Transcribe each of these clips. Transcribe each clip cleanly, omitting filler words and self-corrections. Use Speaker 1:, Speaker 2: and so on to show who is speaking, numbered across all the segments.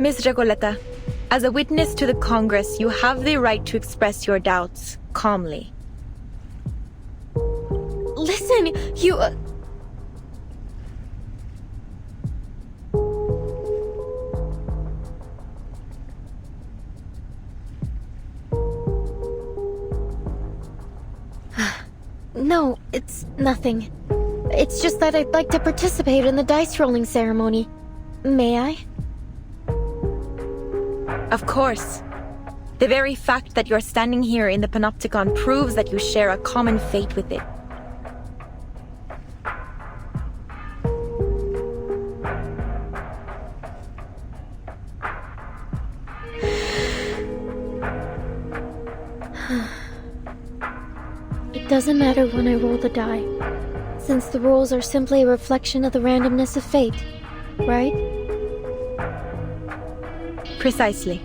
Speaker 1: Miss Recoleta, as a witness to the Congress, you have the right to express your doubts calmly.
Speaker 2: Listen, you... No, it's nothing. It's just that I'd like to participate in the dice rolling ceremony. May I?
Speaker 1: Of course. The very fact that you're standing here in the Panopticon proves that you share a common fate with it.
Speaker 2: It doesn't matter when I roll the die, since the rolls are simply a reflection of the randomness of fate, right?
Speaker 1: Precisely.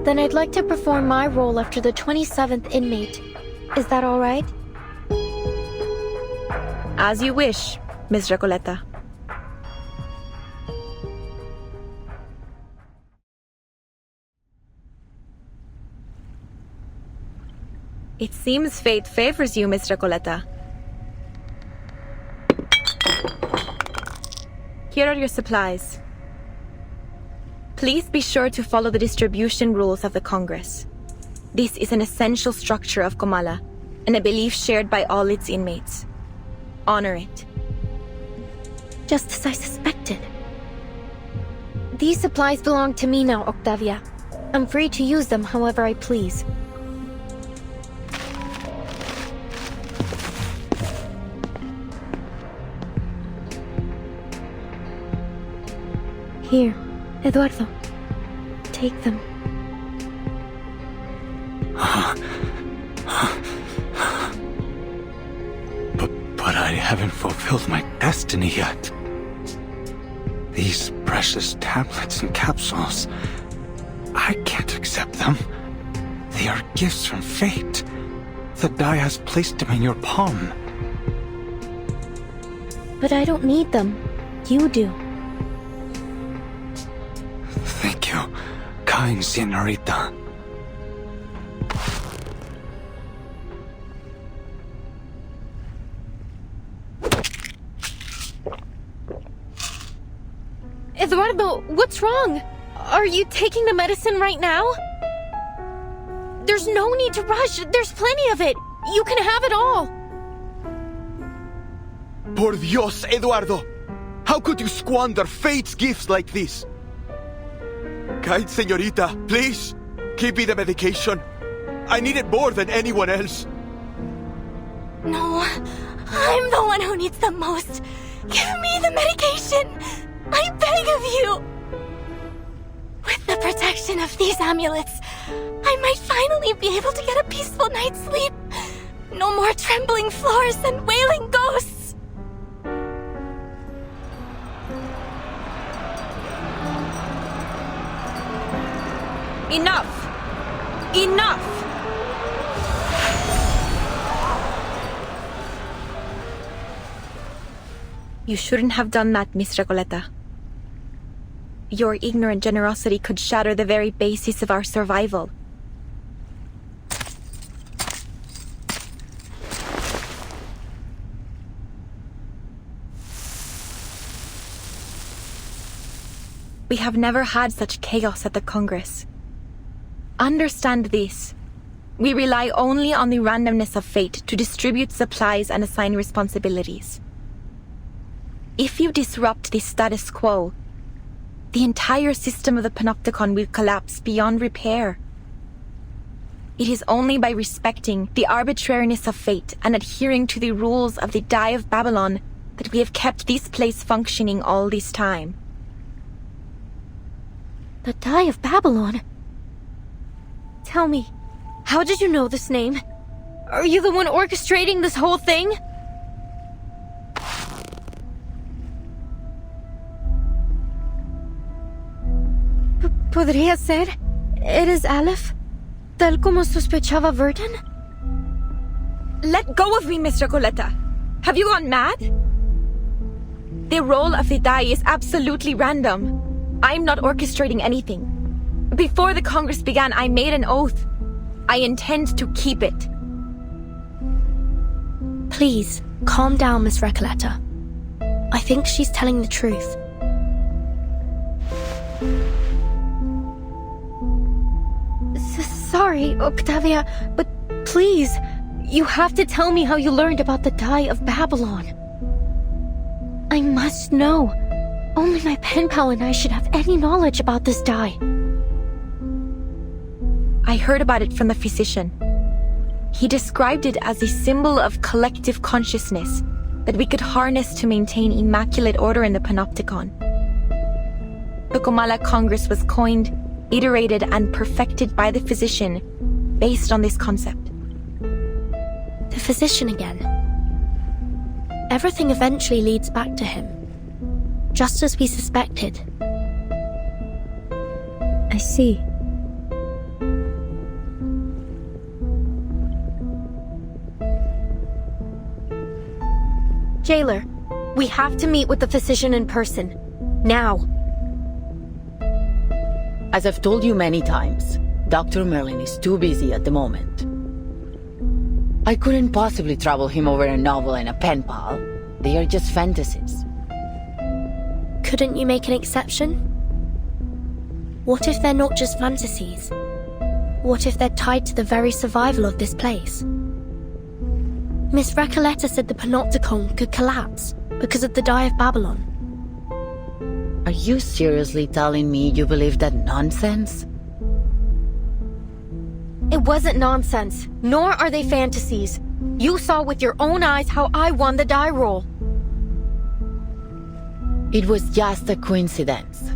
Speaker 2: Then I'd like to perform my role after the 27th inmate. Is that all right?
Speaker 1: As you wish, Miss Recoleta. It seems fate favors you, Miss Recoleta. Here are your supplies. Please be sure to follow the distribution rules of the Congress. This is an essential structure of Comala, and a belief shared by all its inmates. Honor it.
Speaker 2: Just as I suspected. These supplies belong to me now, Octavia. I'm free to use them however I please. Here, Eduardo. Take them.
Speaker 3: But I haven't fulfilled my destiny yet. These precious tablets and capsules, I can't accept them. They are gifts from fate. The die has placed them in your palm.
Speaker 2: But I don't need them. You do.
Speaker 3: Thank you, kind senorita.
Speaker 2: Eduardo, what's wrong? Are you taking the medicine right now? There's no need to rush. There's plenty of it. You can have it all.
Speaker 4: Por Dios, Eduardo! How could you squander fate's gifts like this? Kind señorita, please, give me the medication. I need it more than anyone else.
Speaker 2: No, I'm the one who needs the most. Give me the medication. I beg of you. With the protection of these amulets, I might finally be able to get a peaceful night's sleep. No more trembling floors and wailing ghosts.
Speaker 1: Enough! Enough! You shouldn't have done that, Miss Recoleta. Your ignorant generosity could shatter the very basis of our survival. We have never had such chaos at the Congress. Understand this. We rely only on the randomness of fate to distribute supplies and assign responsibilities. If you disrupt the status quo, the entire system of the Panopticon will collapse beyond repair. It is only by respecting the arbitrariness of fate and adhering to the rules of the Die of Babylon that we have kept this place functioning all this time.
Speaker 2: The Die of Babylon? Tell me, how did you know this name? Are you the one orchestrating this whole thing? ¿Podría ser? ¿Eres Aleph? ¿Tal como sospechaba Verdun?
Speaker 1: Let go of me, Miss Recoleta! Have you gone mad? The roll of the die is absolutely random. I'm not orchestrating anything. Before the Congress began, I made an oath. I intend to keep it.
Speaker 2: Please, calm down, Miss Recoleta. I think she's telling the truth.
Speaker 5: Sorry, Octavia, but please, you have to tell me how you learned about the Die of Babylon. I must know. Only my pen pal and I should have any knowledge about this die.
Speaker 1: I heard about it from the physician. He described it as a symbol of collective consciousness that we could harness to maintain immaculate order in the Panopticon. The Comala Congress was coined, iterated, and perfected by the physician based on this concept.
Speaker 2: The physician again. Everything eventually leads back to him, just as we suspected.
Speaker 5: I see. Jailer, we have to meet with the physician in person. Now.
Speaker 6: As I've told you many times, Dr. Merlin is too busy at the moment. I couldn't possibly trouble him over a novel and a pen pal. They are just fantasies.
Speaker 2: Couldn't you make an exception? What if they're not just fantasies? What if they're tied to the very survival of this place? Miss Recoleta said the Panopticon could collapse because of the Die of Babylon.
Speaker 6: Are you seriously telling me you believe that nonsense?
Speaker 5: It wasn't nonsense, nor are they fantasies. You saw with your own eyes how I won the die roll.
Speaker 6: It was just a coincidence.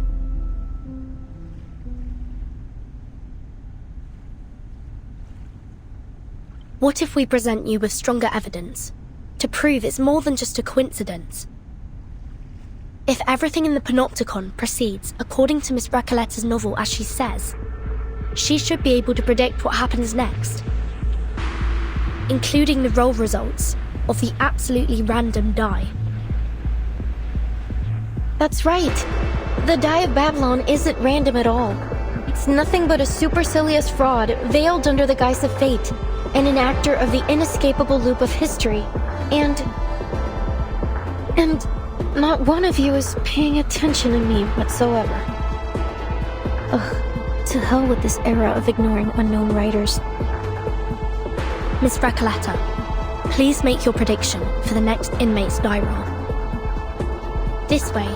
Speaker 2: What if we present you with stronger evidence to prove it's more than just a coincidence? If everything in the Panopticon proceeds according to Miss Recoleta's novel as she says, she should be able to predict what happens next, including the roll results of the absolutely random die.
Speaker 5: That's right. The Die of Babylon isn't random at all. It's nothing but a supercilious fraud veiled under the guise of fate, and an actor of the inescapable loop of history. And not one of you is paying attention to me whatsoever. Ugh, to hell with this era of ignoring unknown writers.
Speaker 2: Miss Recoleta, please make your prediction for the next inmate's die roll. This way,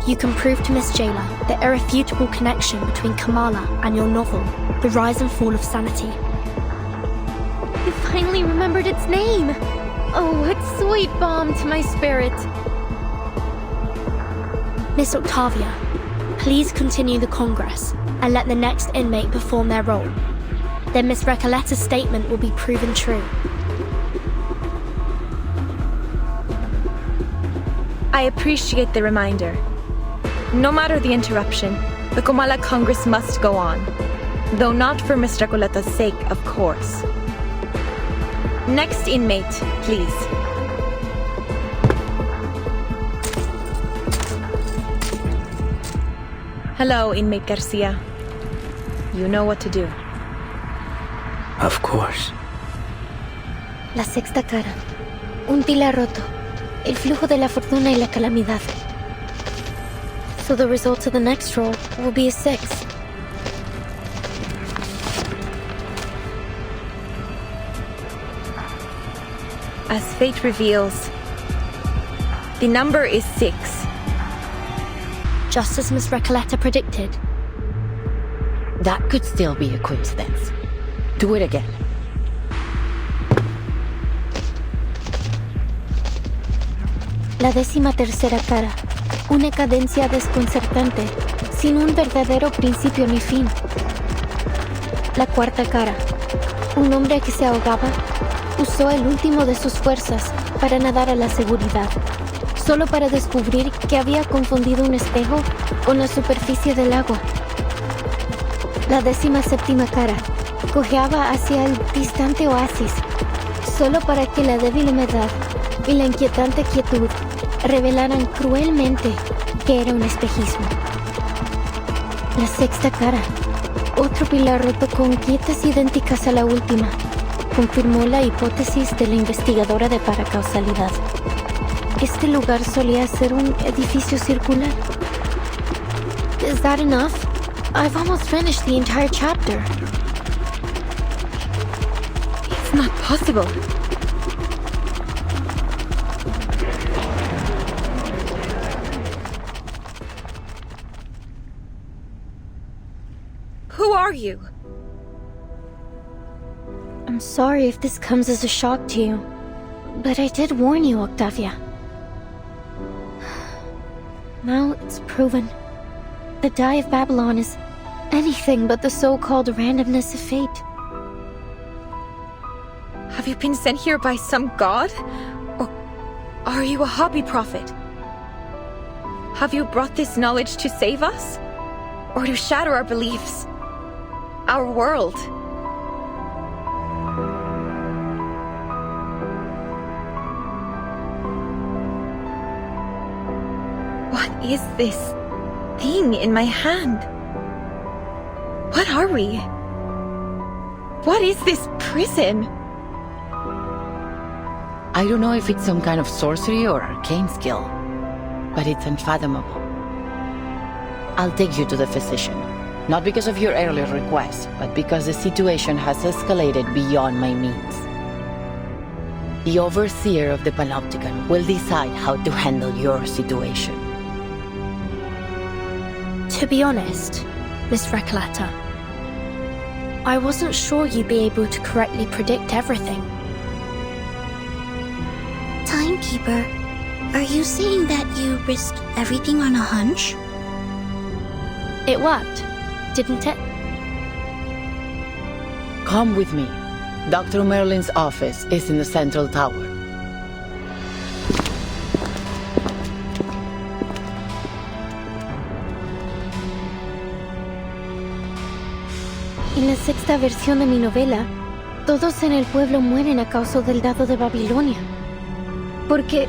Speaker 2: you can prove to Miss Jailer the irrefutable connection between Kamala and your novel, The Rise and Fall of Sanity.
Speaker 5: You finally remembered its name! Oh, what sweet balm to my spirit!
Speaker 2: Miss Octavia, please continue the Congress and let the next inmate perform their role. Then Miss Recoleta's statement will be proven true.
Speaker 1: I appreciate the reminder. No matter the interruption, the Comala Congress must go on. Though not for Miss Recoleta's sake, of course. Next inmate, please. Hello, inmate Garcia. You know what to do.
Speaker 3: Of course.
Speaker 5: La sexta cara. Un pilar roto. El flujo de la fortuna y la calamidad. So the result of the next roll will be a 6.
Speaker 1: As fate reveals, the number is 6.
Speaker 2: Just as Miss Recoleta predicted.
Speaker 6: That could still be a coincidence. Do it again.
Speaker 5: La 13ª cara. Una cadencia desconcertante, sin un verdadero principio ni fin. La 4ª cara. Un hombre que se ahogaba usó el último de sus fuerzas para nadar a la seguridad, solo para descubrir que había confundido un espejo con la superficie del agua. La 17ª cara cojeaba hacia el distante oasis, solo para que la débil humedad y la inquietante quietud revelaran cruelmente que era un espejismo. La sexta cara, otro pilar roto con grietas idénticas a la última, confirmó la hipótesis de la investigadora de paracausalidad. Este lugar solía ser un edificio circular. Is that enough? I've almost finished the entire chapter.
Speaker 1: It's not possible. Who are you?
Speaker 5: I'm sorry if this comes as a shock to you, but I did warn you, Octavia. Now it's proven. The Die of Babylon is anything but the so-called randomness of fate.
Speaker 1: Have you been sent here by some god? Or are you a hobby prophet? Have you brought this knowledge to save us? Or to shatter our beliefs? Our world? What is this thing in my hand? What are we? What is this prison?
Speaker 6: I don't know if it's some kind of sorcery or arcane skill, but it's unfathomable. I'll take you to the physician, not because of your earlier request, but because the situation has escalated beyond my means. The overseer of the Panopticon will decide how to handle your situation.
Speaker 2: To be honest, Miss Recolata, I wasn't sure you'd be able to correctly predict everything.
Speaker 7: Timekeeper, are you saying that you risked everything on a hunch?
Speaker 2: It worked, didn't it?
Speaker 6: Come with me. Dr. Merlin's office is in the central tower.
Speaker 5: En la sexta versión de mi novela, todos en el pueblo mueren a causa del dado de Babilonia. Porque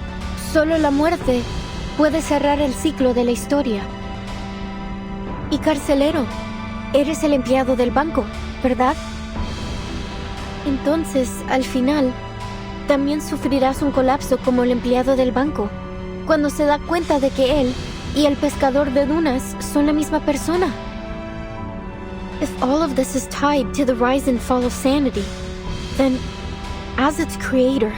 Speaker 5: solo la muerte puede cerrar el ciclo de la historia. Y carcelero, eres el empleado del banco, ¿verdad? Entonces, al final, también sufrirás un colapso como el empleado del banco, cuando se da cuenta de que él y el pescador de dunas son la misma persona. If all of this is tied to the rise and fall of sanity, then, as its creator,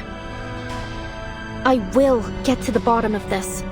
Speaker 5: I will get to the bottom of this.